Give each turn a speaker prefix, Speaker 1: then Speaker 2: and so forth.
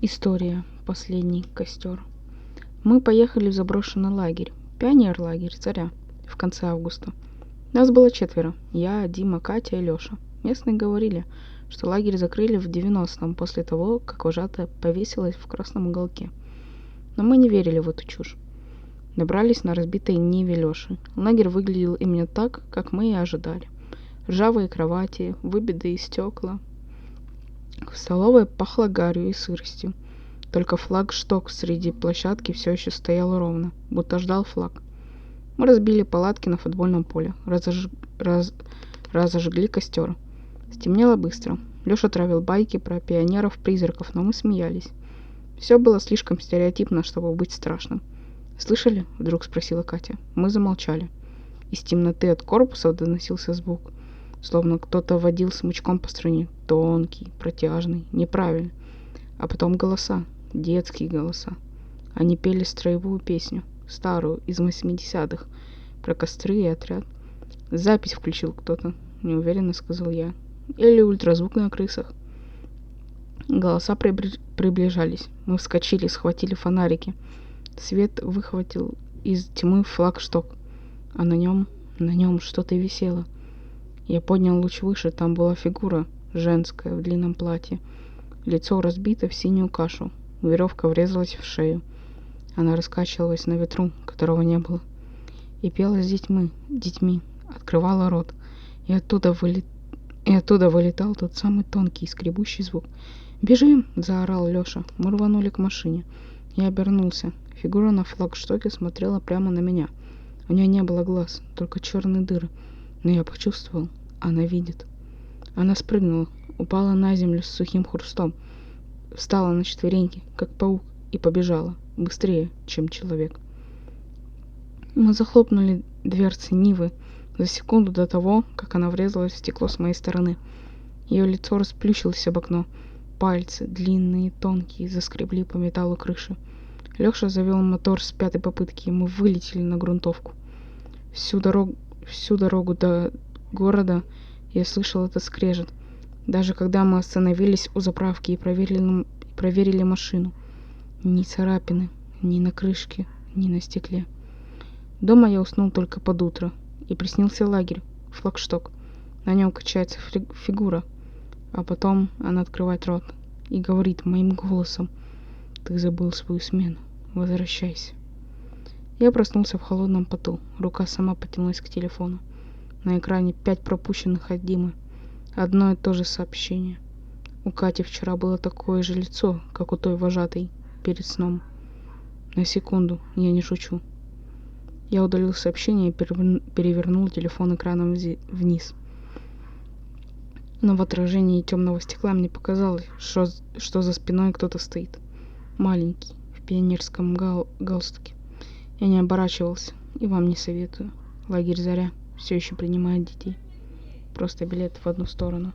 Speaker 1: История. Последний костер. Мы поехали в заброшенный лагерь. Пионер-лагерь «Заря» в конце августа. Нас было 4. Я, Дима, Катя и Лёша. Местные говорили, что лагерь закрыли в 90-м после того, как вожатая повесилась в красном уголке. Но мы не верили в эту чушь. Добрались на разбитой Ниве Лёши. Лагерь выглядел именно так, как мы и ожидали. Ржавые кровати, выбитые стекла. В столовой пахло гарью и сыростью. Только флагшток среди площадки все еще стоял ровно, будто ждал флаг. Мы разбили палатки на футбольном поле, разожгли костер. Стемнело быстро. Леша травил байки про пионеров-призраков, но мы смеялись. Все было слишком стереотипно, чтобы быть страшным. «Слышали?» — вдруг спросила Катя. Мы замолчали. Из темноты от корпуса доносился звук, словно кто-то водил смычком по струне. Тонкий, протяжный, неправильный. А потом голоса. Детские голоса. Они пели строевую песню, старую, из 80-х, про костры и отряд. Запись включил кто-то, неуверенно сказал я. Или ультразвук на крысах. Голоса приближались. Мы вскочили, схватили фонарики. Свет выхватил из тьмы флагшток, а на нем что-то висело. Я поднял луч выше, там была фигура, женская, в длинном платье. Лицо разбито в синюю кашу. Веревка врезалась в шею. Она раскачивалась на ветру, которого не было. И пела с детьми. Открывала рот. И оттуда вылетал тот самый тонкий, скребущий звук. «Бежим!» — заорал Леша. Мы рванули к машине. Я обернулся. Фигура на флагштоке смотрела прямо на меня. У нее не было глаз, только черные дыры. Но я почувствовал, она видит. Она спрыгнула, упала на землю с сухим хрустом. Встала на четвереньки, как паук, и побежала. Быстрее, чем человек. Мы захлопнули дверцы Нивы за секунду до того, как она врезалась в стекло с моей стороны. Ее лицо расплющилось об окно. Пальцы, длинные и тонкие, заскребли по металлу крыши. Леша завел мотор с 5-й попытки, и мы вылетели на грунтовку. Всю дорогу до города я слышал этот скрежет. Даже когда мы остановились у заправки и проверили машину. Ни царапины, ни на крышке, ни на стекле. Дома я уснул только под утро. И приснился лагерь, флагшток. На нем качается фигура. А потом она открывает рот и говорит моим голосом: «Ты забыл свою смену. Возвращайся». Я проснулся в холодном поту. Рука сама потянулась к телефону. На экране 5 пропущенных от Димы. Одно и то же сообщение. У Кати вчера было такое же лицо, как у той вожатой перед сном. На секунду, я не шучу. Я удалил сообщение и перевернул телефон экраном вниз. Но в отражении темного стекла мне показалось, что за спиной кто-то стоит. Маленький, в пионерском галстуке. Я не оборачивался, и вам не советую. Лагерь «Заря» все еще принимает детей. Просто билет в одну сторону.